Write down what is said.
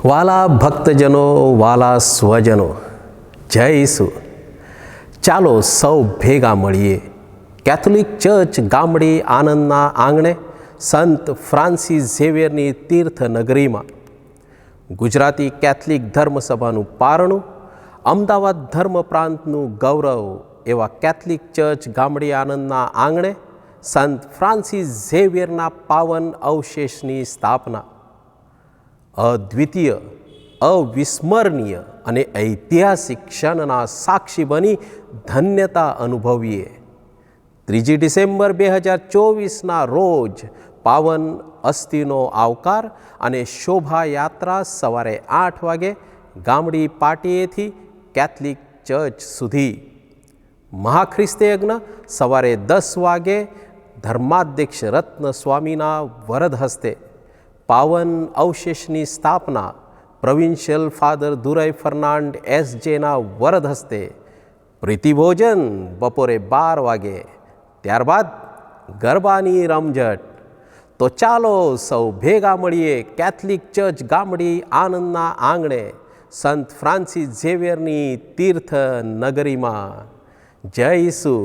વાલા ભક્તજનો, વાલા સ્વજનો, જય ઈસુ. ચાલો સૌ ભેગા મળીએ કેથોલિક ચર્ચ ગામડી આનંદના આંગણે સંત ફ્રાન્સિસ ઝેવિયરની તીર્થનગરીમાં ગુજરાતી કેથલિક ધર્મસભાનું પારણું, અમદાવાદ ધર્મ પ્રાંતનું ગૌરવ એવા કેથલિક ચર્ચ ગામડી આનંદના આંગણે સંત ફ્રાન્સિસ ઝેવિયરના પાવન અવશેષની સ્થાપના. અદ્વિતીય, અવિસ્મરણીય અને ઐતિહાસિક ક્ષણના સાક્ષી બની ધન્યતા અનુભવીએ. 3 ડિસેમ્બર 2024ના રોજ પાવન અસ્થિનો આવકાર અને શોભાયાત્રા સવારે 8 વાગે ગામડી પાટીએથી કેથલિક ચર્ચ સુધી. મહાખ્રિસ્તી યજ્ઞ સવારે 10 વાગે ધર્માધ્યક્ષ રત્ન સ્વામીના વરદ હસ્તે. પાવન અવશેષની સ્થાપના પ્રોવિન્શિયલ ફાધર દુરાઈ ફર્નાન્ડ એસજેના વરદ હસ્તે. પ્રીતિભોજન બપોરે 12 વાગે. ત્યારબાદ ગરબાની રમઝટ. તો ચાલો સૌ ભેગા મળીએ કેથલિક ચર્ચ ગામડી આનંદના આંગણે સંત ફ્રાન્સિસ ઝેવિયરની તીર્થ નગરીમાં. જય ઈસુ.